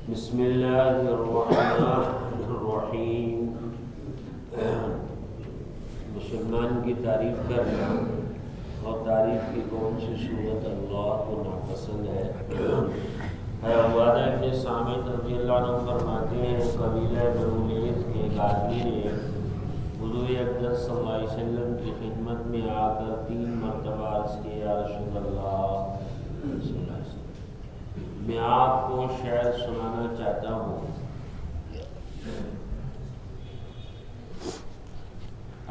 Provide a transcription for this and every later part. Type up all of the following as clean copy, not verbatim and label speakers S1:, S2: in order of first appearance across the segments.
S1: بسم اللہ الرحمن الرحیم۔ مسلمان کی تعریف کرنا اور تعریف کی کون سی صورت اللہ کو ناپسند ہے؟ عبادہ ابن صامت رضی اللہ عنہ فرماتے ہیں قبیلہ بنو لیث کے ایک آدمی نے حضور اقدس صلی اللہ علیہ وسلم کی خدمت میں آ کر 3 مرتبہ عرض کیا یا رسول اللہ صلی اللہ علیہ وسلم، میں آپ کو شعر سنانا چاہتا ہوں۔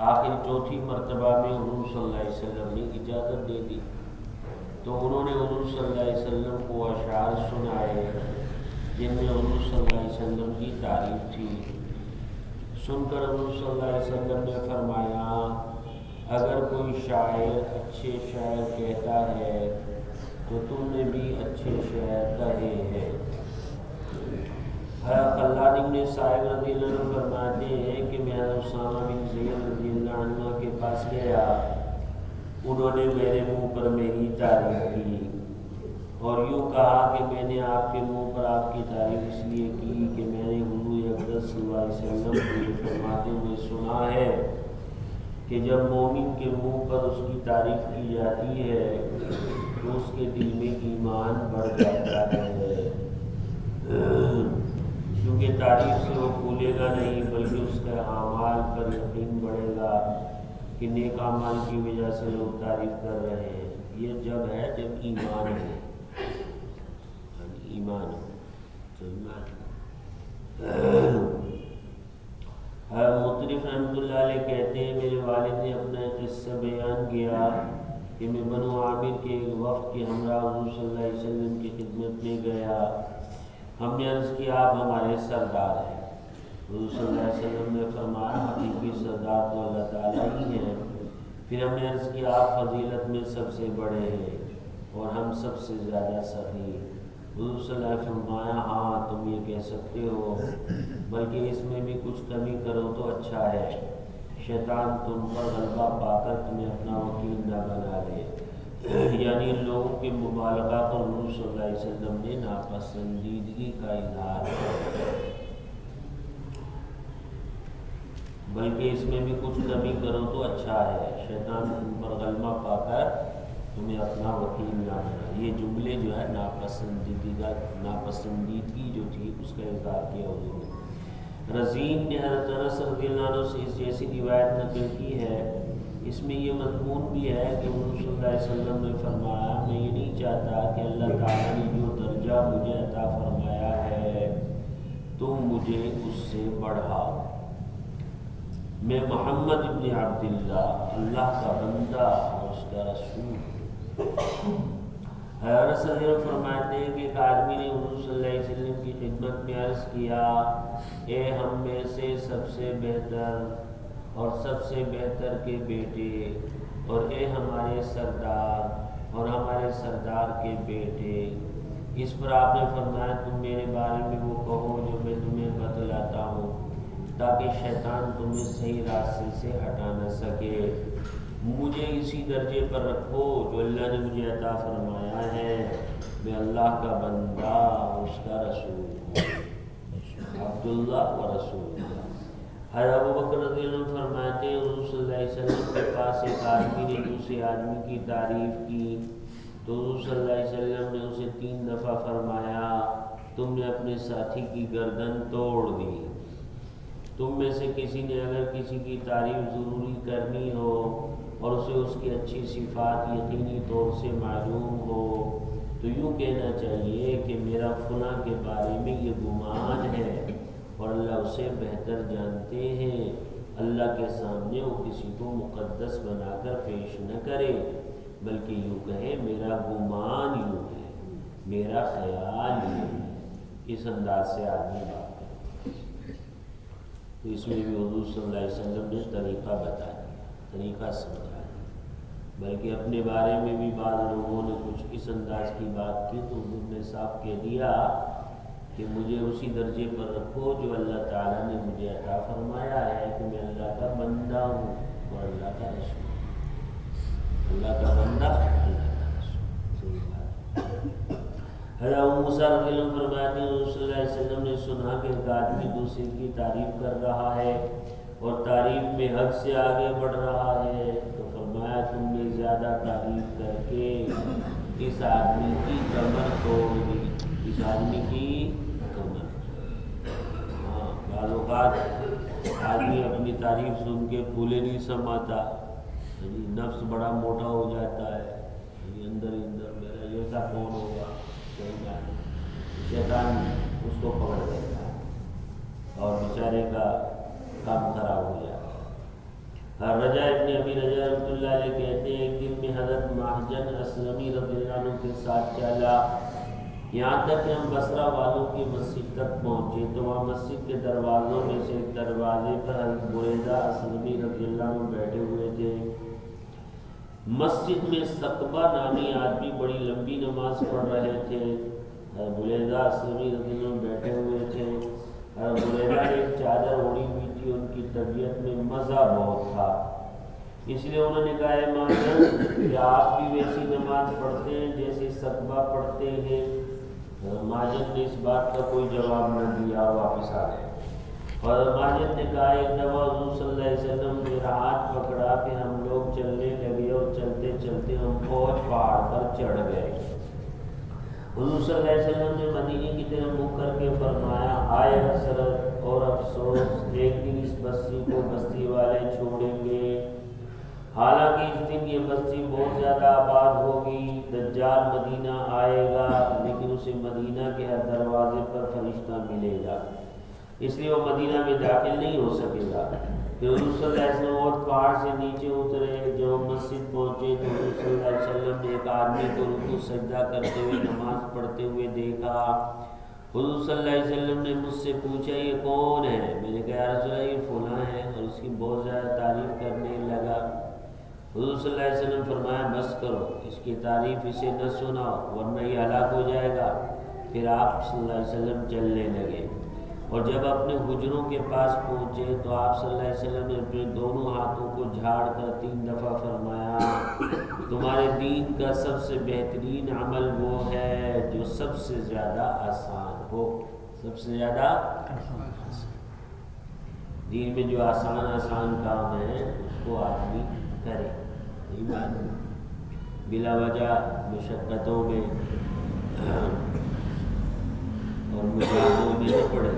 S1: آخر 4تھی مرتبہ میں حضور صلی اللہ علیہ وسلم نے اجازت دے دی تو انہوں نے حضور صلی اللہ علیہ وسلم کو اشعار سنائے جن میں حضور صلی اللہ علیہ وسلم کی تعریف تھی۔ سن کر حضور صلی اللہ علیہ وسلم نے فرمایا اگر کوئی شاعر اچھے شعر کہتا ہے تو تم نے بھی اچھے شعر کہے ہیں۔ خلاد بن صاحب رضی اللہ عنہ فرماتے ہیں کہ میں اسامہ بن زید رضی اللہ عنہ کے پاس گیا، انہوں نے میرے منہ پر میری تعریف کی اور یوں کہا کہ میں نے آپ کے منہ پر آپ کی تعریف اس لیے کی کہ میں نے حضور اقدس صلی اللہ علیہ وسلم کو فرماتے ہوئے سنا ہے کہ جب مومن کے منہ پر اس کی تعریف کی جاتی ہے تو اس کے دل میں ایمان بڑھ جاتا ہے، کیونکہ تعریف سے وہ بھولے گا نہیں بلکہ اس کے اعمال پر یقین بڑھے گا کہ نیک اعمال کی وجہ سے لوگ تعریف کر رہے ہیں۔ یہ جب ہے جب ایمان ہے، ایمان مطرف رحمۃ اللہ علیہ کہتے ہیں میرے والد نے اپنا قصہ بیان کیا کہ میں بنو عامر کے ایک وفد کے ہمراہ حضور صلی اللہ علیہ وسلم کی خدمت میں گیا۔ ہم نے عرض کیا آپ ہمارے سردار ہیں۔ حضور صلی اللہ علیہ وسلم نے فرمایا حقیقی سردار تو اللہ تعالیٰ ہی ہیں۔ پھر ہم نے عرض کیا آپ فضیلت میں سب سے بڑے ہیں اور ہم سب سے زیادہ سخی۔ حضور صلی اللہ علیہ وسلم نے فرمایا ہاں تم یہ کہہ سکتے ہو، بلکہ اس میں بھی کچھ کمی کرو تو اچھا ہے، شیطان تم پر غلبہ پا کر تمہیں اپنا وکیل نہ بنا لے۔ یعنی لوگوں کے مبالغہ پر حضور صلی اللہ علیہ وسلم نے ناپسندیدگی کا اظہار کیا، بلکہ اس میں بھی کچھ کمی کرو تو اچھا ہے، شیطان تم پر غلبہ پا کر تمہیں اپنا وکیل نہ بنا۔ یہ جملے جو ہے ناپسندیدگی جو تھی اس کا اظہار کیا حضور نے۔ رزین نے حضرت انس رضی اللہ عنہ سے اس جیسی روایت نقل کی ہے، اس میں یہ مضمون بھی ہے کہ حضور صلی اللہ علیہ وسلم نے فرمایا میں یہ نہیں چاہتا کہ اللہ تعالیٰ نے جو درجہ مجھے عطا فرمایا ہے تم مجھے اس سے بڑھاؤ۔ میں محمد ابن عبداللہ اللہ کا بندہ اور اس کا رسول۔ حضرت صلی اللہ علیہ وسلم فرماتے ہیں کہ ایک آدمی نے حضور صلی اللہ علیہ وسلم کی خدمت میں عرض کیا اے ہم میں سے سب سے بہتر اور سب سے بہتر کے بیٹے، اور اے ہمارے سردار اور ہمارے سردار کے بیٹے۔ اس پر آپ نے فرمایا تم میرے بارے میں وہ کہو جو میں تمہیں بتلاتا ہوں تاکہ شیطان تمہیں صحیح راستے سے ہٹا نہ سکے۔ مجھے اسی درجے پر رکھو جو اللہ نے مجھے عطا فرمایا ہے، میں اللہ کا بندہ اور اس کا رسول ہوں، عبداللہ و رسول اللہ۔ حضرت ابوبکر رضی اللہ عنہ فرماتے ہیں حضور صلی اللہ علیہ وسلم کے پاس ایک آدمی نے دوسرے آدمی کی تعریف کی تو حضور صلی اللہ علیہ وسلم نے اسے 3 دفعہ فرمایا تم نے اپنے ساتھی کی گردن توڑ دی۔ تم میں سے کسی نے اگر کسی کی تعریف ضروری کرنی ہو اور اسے اس کی اچھی صفات یقینی طور سے معلوم ہو تو یوں کہنا چاہیے کہ میرا فلاں کے بارے میں یہ گمان ہے اور اللہ اسے بہتر جانتے ہیں۔ اللہ کے سامنے وہ کسی کو مقدس بنا کر پیش نہ کرے بلکہ یوں کہے میرا گمان یوں ہے، میرا خیال یوں ہے۔ اس انداز سے آدمی بات کرے تو اس میں بھی حضور صلی اللہ علیہ وسلم نے طریقہ بتا دیا، طریقہ سمجھا دیا، بلکہ اپنے بارے میں بھی بعض لوگوں نے کچھ اس انداز کی بات کی تو حضور نے صاف کہہ دیا کہ مجھے اسی درجے پر رکھو جو اللہ تعالیٰ نے مجھے عطا فرمایا ہے کہ میں اللہ کا بندہ ہوں اور اللہ کا رسول، اللہ کا بندہ اللہ کا رسول۔ صحیح بات ہے۔ حضرت ابو موسیٰ رضی اللہ عنہ فرماتے ہیں رسول اللہ علیہ وسلم نے سنا کہ ایک آدمی دوسرے کی تعریف کر رہا ہے اور تعریف میں حد سے آگے بڑھ رہا ہے، تو فرمایا تم نے زیادہ تعریف کر کے اس آدمی کی کمر توڑ دی، اس آدمی کی کمر۔ ہاں، بعض اوقات آدمی اپنی تعریف سن کے پھولے نہیں سماتا، نفس بڑا موٹا ہو جاتا ہے، اندر میرا جیسا کون ہوگا، شیطان اس کو پکڑ لیتا ہے اور بیچارے کا کام خراب ہو جاتا ہے۔ رجاء ابن ابی رجاء رحمۃ اللہ علیہ کہتے ہیں ایک دن میں حضرت محجن اسلمی رضی اللہ عنہ کے ساتھ چلا، یہاں تک کہ ہم بصرہ والوں کی مسجد تک پہنچے تو وہاں مسجد کے دروازوں میں سے ایک دروازے پر حضرت بریدہ اسلمی رضی اللہ عنہ بیٹھے ہوئے تھے۔ مسجد میں سقبہ نامی آدمی بڑی لمبی نماز پڑھ رہے تھے، حضرت بریدہ اسلمی رضی اللہ عنہ بیٹھے ہوئے تھے۔ حضرت بریدہ نے ایک چادر اوڑھی ہوئی تھی، ان کی طبیعت میں مزہ بہت تھا، اس لیے انہوں نے کہا اے ماجد کیا آپ بھی ویسی نماز پڑھتے ہیں جیسے سقبہ پڑھتے ہیں؟ ماجد نے اس بات کا کوئی جواب نہ دیا اور واپس آ گئے۔ اور ماجد نے کہا ایک دفعہ حضور صلی اللہ علیہ وسلم نے میرا ہاتھ پکڑا، پھر ہم لوگ چلنے لگے اور چلتے چلتے ہم فوج پہاڑ پر چڑھ گئے۔ حضور صلی اللہ علیہ وسلم نے مدینے کی طرف منہ کر کے فرمایا ہائے حسرت اور افسوس، ایک دن اس بستی کو بستی والے چھوڑیں گے، حالانکہ اس دن یہ بستی بہت زیادہ آباد ہوگی، دجال مدینہ آئے گا لیکن اسے مدینہ کے ہر دروازے پر فرشتہ ملے گا، اس لیے وہ مدینہ میں داخل نہیں ہو سکے گا۔ پھر حضور صلی اللہ علیہ وسلم اور پہاڑ سے نیچے اترے، جب ہم مسجد پہنچے تو حضور صلی اللہ علیہ وسلم نے ایک آدمی کو رکوع سجدہ کرتے ہوئے نماز پڑھتے ہوئے دیکھا۔ حضور صلی اللہ علیہ وسلم نے مجھ سے پوچھا یہ کون ہے؟ میں نے کہا یا رسول اللہ یہ فلاں ہے، اور اس کی بہت زیادہ تعریف کرنے لگا۔ حضور صلی اللہ علیہ وسلم فرمایا بس کرو، اس کی تعریف اسے نہ سناؤ ورنہ یہ ہلاک ہو جائے گا۔ پھر آپ صلی اللہ علیہ وسلم چلنے لگے، اور جب اپنے حجروں کے پاس پہنچے تو آپ صلی اللہ علیہ وسلم نے اپنے دونوں ہاتھوں کو جھاڑ کر 3 دفعہ فرمایا تمہارے دین کا سب سے بہترین عمل وہ ہے جو سب سے زیادہ آسان ہو، سب سے زیادہ دین میں جو آسان کام ہے اس کو آدمی کرے، بلا وجہ مشقتوں میں اور مشاہدوں میں نہ پڑے۔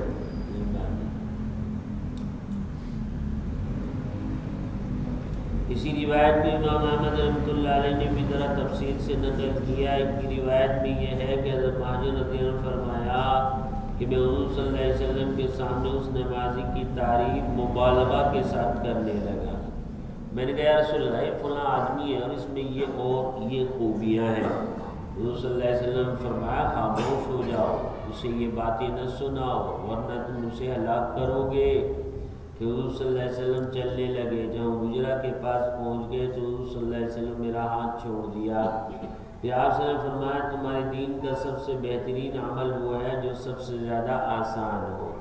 S1: اسی روایت میں امام احمد رحمۃ اللہ علیہ نے بھی ذرا تفصیل سے نقل کیا، ان کی روایت میں یہ ہے کہ حضرت محجن رضی اللہ عنہ فرمایا کہ میں حضور صلی اللہ علیہ وسلم کے سامنے اس نمازی کی تعریف مبالغہ کے ساتھ کرنے لگا۔ میں نے کہا یا رسول اللہ یہ فلاں آدمی ہے اور اس میں یہ اور یہ خوبیاں ہیں۔ حضور صلی اللہ علیہ وسلم فرمایا خاموش ہو جاؤ، اسے یہ باتیں نہ سناؤ ورنہ تم اسے ہلاک کرو گے۔ کہ حضور صلی اللہ علیہ وسلم چلنے لگے، جب حجرہ کے پاس پہنچ گئے تو حضور صلی اللہ علیہ وسلم میرا ہاتھ چھوڑ دیا۔ پھر آپ صلی اللہ علیہ وسلم فرمایا تمہارے دین کا سب سے بہترین عمل وہ ہے جو سب سے زیادہ آسان ہو،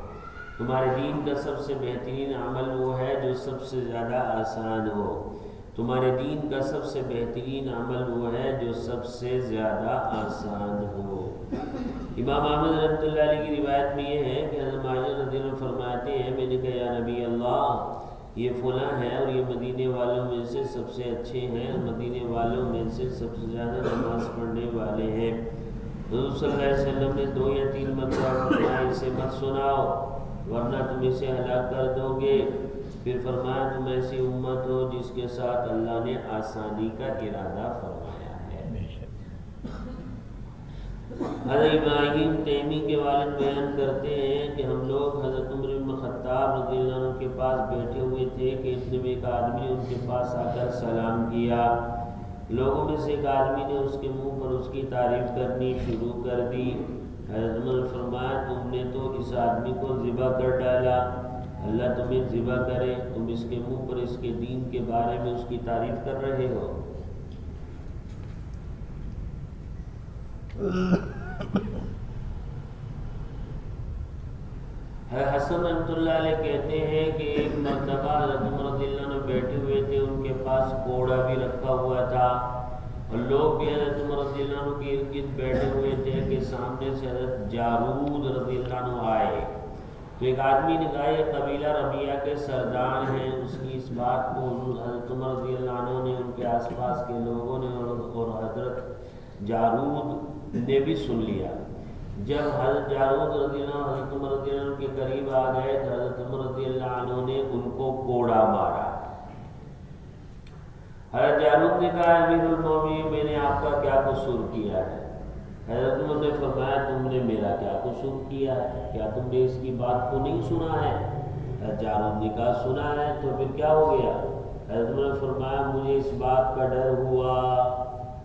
S1: تمہارے دین کا سب سے بہترین عمل وہ ہے جو سب سے زیادہ آسان ہو، تمہارے دین کا سب سے بہترین عمل وہ ہے جو سب سے زیادہ آسان ہو۔ امام احمد رحمۃ اللہ علیہ کی روایت میں یہ ہے کہ حضرت معاذ رضی اللہ عنہ فرماتے ہیں میں نے کہا یا نبی اللہ یہ فلاں ہے اور یہ مدینے والوں میں سے سب سے اچھے ہیں، مدینے والوں میں سے سب سے زیادہ نماز پڑھنے والے ہیں۔ حضور صلی اللہ علیہ وسلم نے 2 یا 3 مرتبہ فرمایا اسے مت سناؤ ورنہ تم اسے ہلاک کر دو گے۔ پھر فرمایا تم ایسی امت ہو جس کے ساتھ اللہ نے آسانی کا ارادہ فرمایا ہے۔ حضرت ابراہیم تیمی کے والد بیان کرتے ہیں کہ ہم لوگ حضرت عمر بن خطاب رضی اللہ عنہ کے پاس بیٹھے ہوئے تھے کہ اتنے میں ایک آدمی نے ان کے پاس آ کر سلام کیا۔ لوگوں میں سے ایک آدمی نے اس کے منہ پر اس کی تعریف کرنی شروع کر دی۔ حضرت عمر فرمایا تم نے تو اس آدمی کو ذبح کر ڈالا، اللہ تمہیں ذبح کرے، تم اس کے منہ پر اس کے دین کے بارے میں اس کی تعریف کر رہے ہو۔ حسن رحمۃ اللہ علیہ کہتے ہیں کہ ایک مرتبہ حضرت عمر رضی اللہ عنہ بیٹھے ہوئے تھے، ان کے پاس کوڑا بھی رکھا ہوا تھا۔ اور لوگ بھی حضرت عمر رضی اللہ عنہ کے ارد گرد بیٹھے ہوئے تھے کہ سامنے سے حضرت جارود رضی اللہ عنہ آئے تو ایک آدمی نے کہا یہ قبیلہ ربیعہ کے سردار ہیں. اس کی اس بات کو حضرت عمر رضی اللہ عنہ نے، ان کے آس پاس کے لوگوں نے اور حضرت جارود نے بھی سن لیا. جب حضرت جارود رضی اللہ عنہ حضرت عمر رضی اللہ عنہ کے قریب آ گئے تو حضرت عمر رضی اللہ عنہ نے ان کو کوڑا مارا. حضرت جارود نے کہا امیر المومنین میں نے آپ کا کیا قصور کیا ہے؟ حضرت عمر نے فرمایا تم نے میرا کیا قصور کیا ہے؟ کیا تم نے اس کی بات کو نہیں سنا ہے؟ حضرت جارود نے کہا سنا ہے. تو پھر کیا ہو گیا؟ حضرت عمر نے فرمایا مجھے اس بات کا ڈر ہوا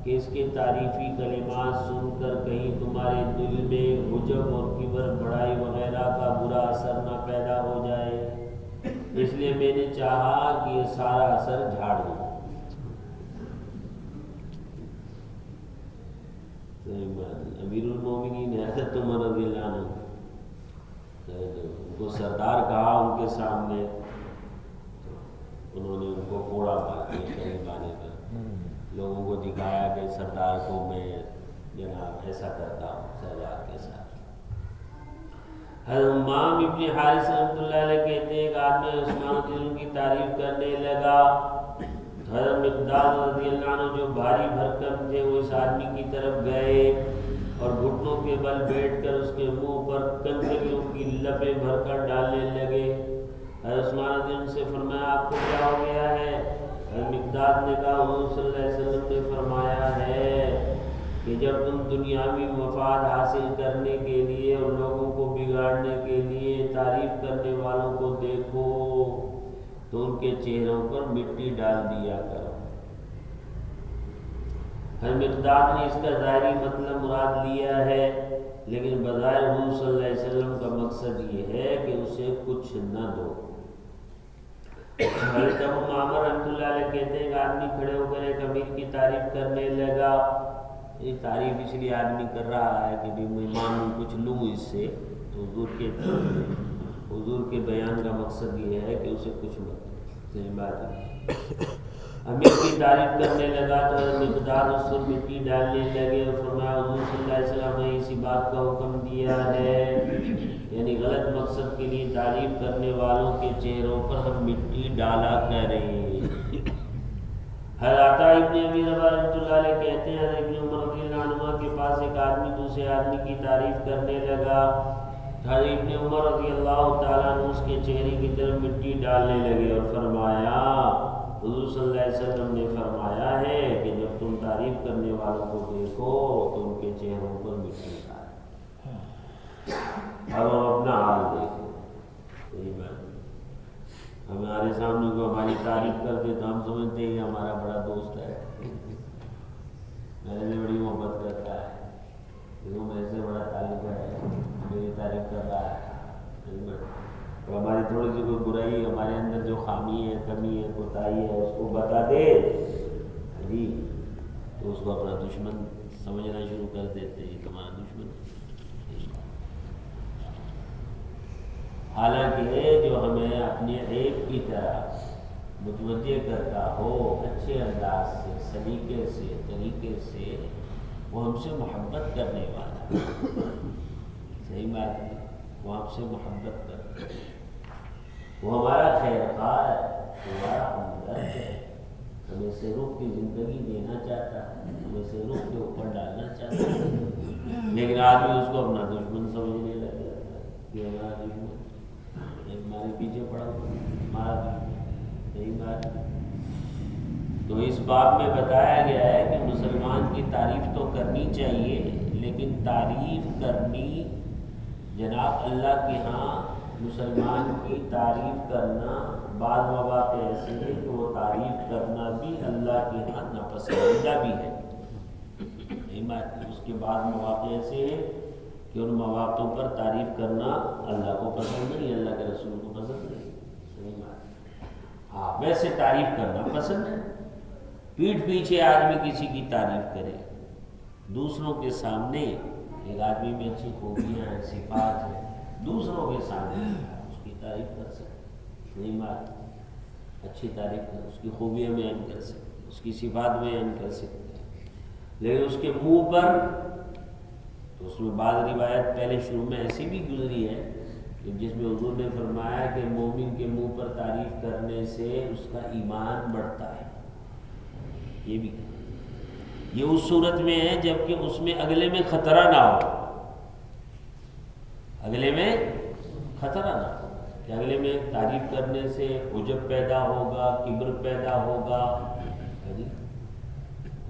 S1: کہ اس کے تعریفی کلمات سن کر کہیں تمہارے دل میں عجب اور کبر بڑائی وغیرہ کا برا اثر نہ پیدا ہو جائے، اس لیے میں نے چاہا کہ یہ سارا اثر جھاڑ دوں. امیر المومنین حضرت عمر رضی اللہ عنہ ان کو سردار کہا ان کے سامنے، انہوں نے ان کو کوڑا مار دیا قریب آنے پر. لوگوں کو دکھایا کہ سردار کو میں جناب ایسا کرتا ہوں سردار کے ساتھ. حضرت امام ابن حارث رحمۃ اللہ علیہ کہتے ہیں ایک آدمی عثمان رضی اللہ عنہ کی تعریف کرنے لگا. حضرت مقداد رضی اللہ عنہ جو بھاری بھرکم تھے وہ اس آدمی کی طرف گئے اور گھٹنوں کے بل بیٹھ کر اس کے منہ پر کنکریوں کی لپیں بھر کر ڈالنے لگے. حضرت عثمان رضی اللہ عنہ سے فرمایا آپ کو کیا ہو گیا ہے؟ حضرت مقداد نے کہا حضور صلی اللہ علیہ وسلم نے فرمایا ہے کہ جب تم دنیاوی مفاد حاصل کرنے کے لیے اور لوگوں کو بگاڑنے کے لیے تعریف کرنے والوں کو دیکھو تو ان کے چہروں پر مٹی ڈال دیا کرو. حضرت مقداد نے اس کا ظاہری مطلب مراد لیا ہے لیکن بظاہر حضور صلی اللہ علیہ وسلم کا مقصد یہ ہے کہ اسے کچھ نہ دو. حضرت ابو معمر رحمۃ اللہ علیہ کہتے ہیں کہ آدمی کھڑے ہو کر ایک امیر کی تعریف کرنے لگا. یہ تعریف اس لیے آدمی کر رہا ہے کہ میں مانوں کچھ لوں اس سے. تو حضور کے بیان کا مقصد یہ ہے کہ اسے کچھ مت. صحیح بات ہے. امیر کی تعریف کرنے لگا تو مقداد اس پر مٹی ڈالنے لگے اور فرمایا حضور صلی اللہ علیہ وسلم نے اسی بات کا حکم دیا ہے، یعنی غلط مقصد کے لیے تعریف کرنے والوں کے چہروں پر ہم مٹی ڈالا کریں. حضرت ابن ابی رباح رحمۃ اللہ علیہ کہتے ہیں حضرت ابن عمر رضی اللہ عنہ کے پاس ایک آدمی دوسرے آدمی کی تعریف کرنے لگا. حضرت ابن عمر رضی اللہ تعالیٰ عنہ اس کے چہرے کی طرف مٹی ڈالنے لگے اور فرمایا حضور صلی اللہ علیہ وسلم نے فرمایا ہے کہ جب تم تعریف کرنے والوں کو دیکھو تو ان کے چہروں پر مٹی ڈالو. اب ہم اپنا حال دیکھو. یہی بات ہمارے سامنے کو ہماری تعریف کرتے تو ہم سمجھتے ہیں ہمارا بڑا دوست ہے، میرے سے بڑی محبت کرتا ہے، میرے سے بڑا تعلق ہے، میری تعریف کر رہا ہے. تو ہماری تھوڑی سی کوئی برائی ہمارے اندر جو خامی ہے کمی ہے کوتاہی ہے اس کو بتا دے جی تو اس کو اپنا دشمن سمجھنا شروع کر دیتے ہیں. تمہارا دشمن حالانکہ جو ہمیں اپنے عیب کی طرح متوجہ کرتا ہو اچھے انداز سے سلیقے سے طریقے سے وہ ہم سے محبت کرنے والا. صحیح بات ہے. وہ ہم سے محبت کرتا ہے، وہ ہمارا خیر خواہ ہے، ہمارا ہمدرد ہے، ہمیں سے رخ کی زندگی دینا چاہتا ہے، ہمیں سے رخ کے اوپر ڈالنا چاہتا ہے. لیکن آدمی اس کو اپنا دشمن سمجھنے لگے کہ ہمارا دشمن ہمارے پیچھے پڑا ہمارا دشمن. یہی بات ہے. تو اس باب میں بتایا گیا ہے کہ مسلمان کی تعریف تو کرنی چاہیے لیکن تعریف کرنی جناب اللہ کے ہاں مسلمان کی تعریف کرنا بعض مواقع ایسے ہے کہ وہ تعریف کرنا بھی اللہ کے ہاں ناپسندیدہ بھی ہے. اس کے بعد مواقع ایسے ہیں کہ ان مواقع پر تعریف کرنا اللہ کو پسند نہیں، اللہ کے رسول کو پسند نہیں. ہاں ویسے تعریف کرنا پسند ہے. پیٹھ پیچھے آدمی کسی کی تعریف کرے، دوسروں کے سامنے ایک آدمی میں اچھی خوبیاں ہیں صفات ہیں، دوسروں کے سامنے اس کی تعریف کر سکتے. نہیں بات اچھی تعریف کر، اس کی خوبیاں بیان کر سکتے، اس کی صفات بیان کر سکتے. لیکن اس کے منہ پر تو اس میں بعض روایت پہلے شروع میں ایسی بھی گزری ہے کہ جس میں حضور نے فرمایا کہ مومن کے منہ پر تعریف کرنے سے اس کا ایمان بڑھتا ہے. یہ بھی یہ اس صورت میں ہے جبکہ اس میں اگلے میں خطرہ نہ ہو، اگلے میں خطرہ نہ ہو کہ اگلے میں تعریف کرنے سے عجب پیدا ہوگا، کبر پیدا ہوگا،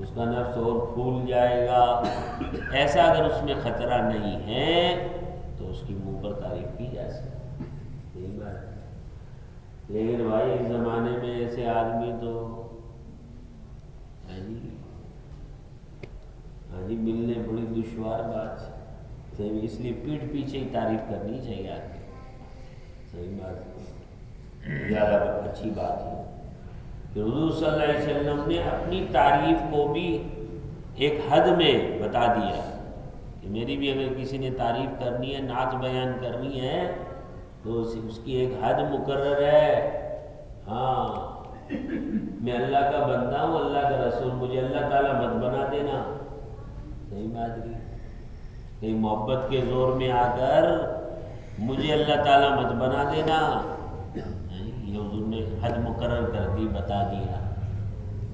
S1: اس کا نفس اور پھول جائے گا. ایسا اگر اس میں خطرہ نہیں ہے تو اس کی منہ پر تعریف کی جا سکتی. یہی بات ہے. لیکن بھائی اس زمانے میں ایسے آدمی تو ہاں جی ملنے بڑی دشوار بات ہے. اس لیے پیٹھ پیچھے ہی تعریف کرنی چاہیے آدمی. صحیح بات ہے، زیادہ اچھی بات ہے کہ حضور صلی اللہ علیہ وسلم نے اپنی تعریف کو بھی ایک حد میں بتا دیا کہ میری بھی اگر کسی نے تعریف کرنی ہے، نعت بیان کرنی ہے تو اس کی ایک حد مقرر ہے. ہاں میں اللہ کا بندہ ہوں، اللہ کا رسول، مجھے اللہ تعالیٰ مت بنا دینا. صحیح بات کی کہیں محبت کے زور میں آ کر مجھے اللہ تعالیٰ مت بنا دینا. یہ حضور نے حد مقرر کر دی، بتا دیا.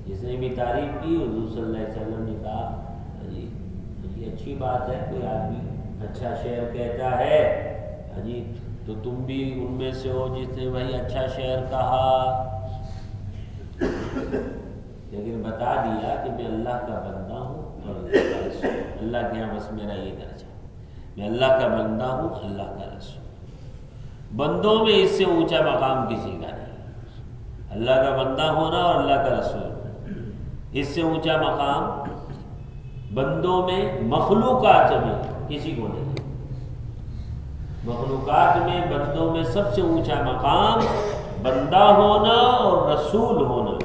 S1: جس نے بھی تعریف کی حضور صلی اللہ علیہ وسلم نے کہا جی یہ اچھی بات ہے، کوئی آدمی اچھا شعر کہتا ہے جی تو تم بھی ان میں سے ہو جس نے وہی اچھا شعر کہا. لیکن بتا دیا کہ میں اللہ کا بندہ ہوں اور اللہ کا رسول. اللہ کے یہاں بس میرا یہ درجہ، میں اللہ کا بندہ ہوں، اللہ کا رسول. بندوں میں اس سے اونچا مقام کسی کا نہیں. اللہ کا بندہ ہونا اور اللہ کا رسول، اس سے اونچا مقام بندوں میں، مخلوقات میں کسی کو نہیں. مخلوقات میں، بندوں میں سب سے اونچا مقام بندہ ہونا اور رسول ہونا.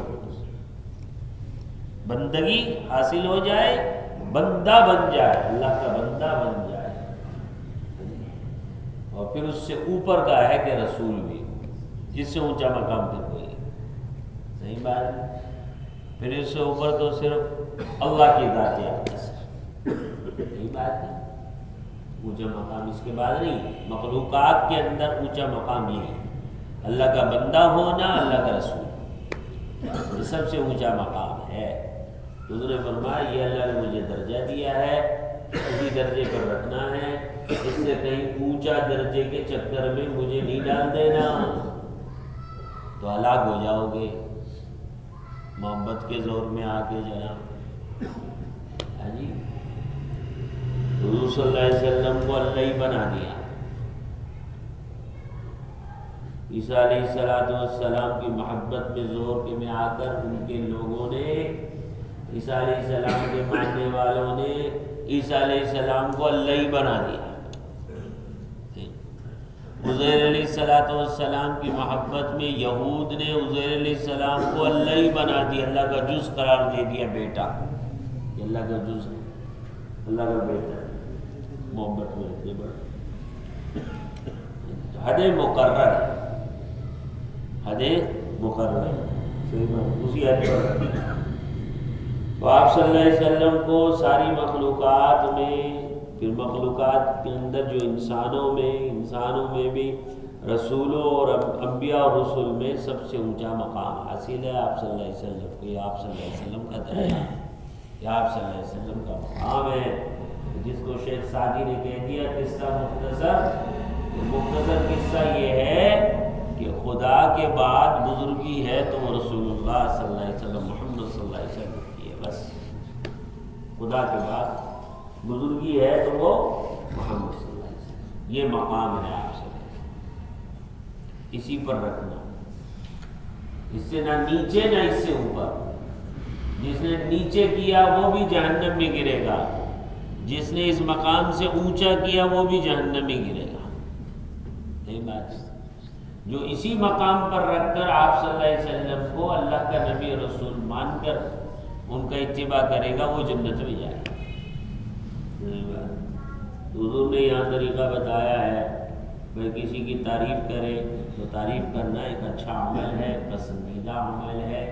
S1: بندگی حاصل ہو جائے، بندہ بن جائے، اللہ کا بندہ بن جائے. اور پھر اس سے اوپر کا ہے کہ رسول بھی، جس سے اونچا مقام پھر کوئی. صحیح بات ہے. پھر اس سے اوپر تو صرف اللہ کی ذات ہے. صحیح بات ہے. اونچا مقام اس کے بعد نہیں. مخلوقات کے اندر اونچا مقام یہ ہے اللہ کا بندہ ہونا، اللہ کا رسول. یہ سب سے اونچا مقام ہے. حضور نے فرمایا یہ اللہ نے مجھے درجہ دیا ہے، اسی درجے پر رکھنا ہے. اس سے کہیں اونچا درجے کے چکر میں مجھے نہیں ڈال دینا تو ہلاک ہو جاؤ گے. محبت کے زور میں آ کے جناب جی حضور صلی اللہ علیہ وسلم کو اللہ ہی بنا دیا. عیسیٰ علیہ السلام کی محبت میں زور کے میں آ کر ان کے لوگوں نے، عیسیٰ علیہ السلام کے ماننے والوں نے عیسیٰ علیہ السلام کو اللہ ہی بنا دیا. عزیر علیہ السلام کی محبت میں یہود نے عزیر علیہ السلام کو اللہ ہی بنا دیا، اللہ کا جز قرار دے دیا. بیٹا یہ اللہ کا جز ہے، اللہ کا بیٹا. محبت میں اتنے بڑے حد مقرر ہے، حد مقرر ہے. اسی حد پر تو آپ صلی اللہ علیہ وسلم کو ساری مخلوقات میں، پھر مخلوقات کے اندر جو انسانوں میں بھی رسولوں اور انبیاء اور رسول میں سب سے اونچا مقام حاصل ہے آپ صلی اللہ علیہ وسلم کو. یہ آپ صلی اللہ علیہ وسلم کا درجہ ہے، یہ آپ صلی اللہ علیہ وسلم کا مقام ہے. جس کو شیخ سعدی نے کہہ دیا قصہ مختصر قصہ یہ ہے کہ خدا کے بعد بزرگی ہے تو وہ رسول اللہ صلی اللہ علیہ وسلم، محمد صلی اللہ علیہ وسلم کی ہے. بس خدا کے بعد بزرگی ہے تو وہ محمد صلی اللہ علیہ وسلم. یہ مقام ہے آپ سے، اسی پر رکھنا، اس سے نہ نیچے نہ اس سے اوپر. جس نے نیچے کیا وہ بھی جہنم میں گرے گا، جس نے اس مقام سے اونچا کیا وہ بھی جہنم میں گرے گا. یہی بات ہے. جو اسی مقام پر رکھ کر آپ صلی اللہ علیہ وسلم کو اللہ کا نبی رسول مان کر ان کا اتباع کرے گا وہ جنت میں جائے گا. حضور نے یہاں طریقہ بتایا ہے بھائی کسی کی تعریف کرے تو تعریف کرنا ایک اچھا عمل ہے، پسندیدہ عمل ہے،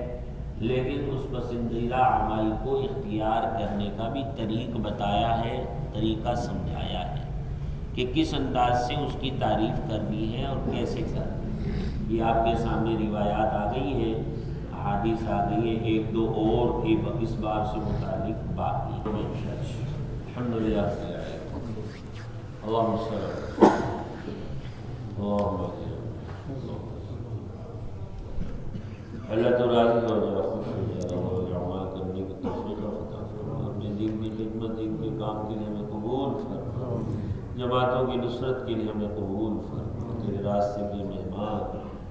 S1: لیکن اس پسندیدہ اعمال کو اختیار کرنے کا بھی طریق بتایا ہے، طریقہ سمجھایا ہے کہ کس انداز سے اس کی تعریف کرنی ہے اور کیسے کرنی ہے۔ یہ آپ کے سامنے روایات آ گئی ہے، احادیث آ گئی ہے، ایک دو اور اس بار سے متعلق باقی ہے۔ الحمدللہ اللہم صلی اللہ تو راضی ہو جائے، خوش ہو جائے اور اعمال کرنے کی توفیق عطا فرمائے، اپنے دین کی خدمت، دین کے کام کے لیے ہمیں قبول فرما، جماعتوں کی نصرت کے لیے ہمیں قبول فرما، تیرے راستے کے مہمان،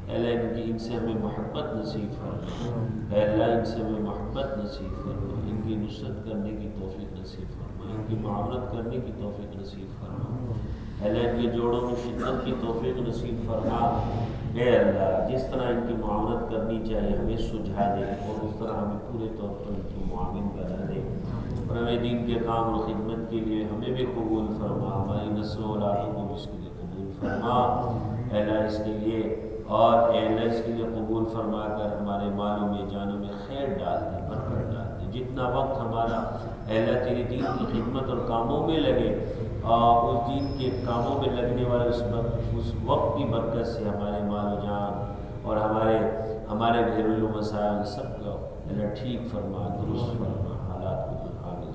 S1: اے اللہ ان سے ہمیں محبت نصیب فرما، اے اللہ ان سے ہمیں محبت نصیب فرما، ان کی نصرت کرنے کی توفیق نصیب فرما، ان کی معاونت کرنے کی توفیق نصیب فرما، اے اللہ ان کے جوڑوں میں خدمت کی توفیق نصیب فرما، اے اللہ جس طرح ان کی معاونت کرنی چاہیے ہمیں سجھا دے اور اس طرح ہمیں پورے طور پر ان کو معاون بنا دے، اور ہمیں دین کے کام اور خدمت کے لیے ہمیں بھی قبول فرما، ہماری نسل و اولادوں کو بھی اس کے لیے قبول فرما، اے اللہ اس کے لیے، اور اے اللہ اس کے لیے قبول فرما کر ہمارے مالوں میں جانوں میں خیر ڈال دے، برکت ڈال دے، جتنا وقت ہمارا اے اللہ تیرے دین کی خدمت اور کاموں میں لگے، اس دین کے کاموں میں لگنے والے اس وقت کی برکت سے ہمارے مال و جان اور ہمارے گھریلو مسائل سب کو اللہ ٹھیک فرما، درست فرما، حالات کو آمین۔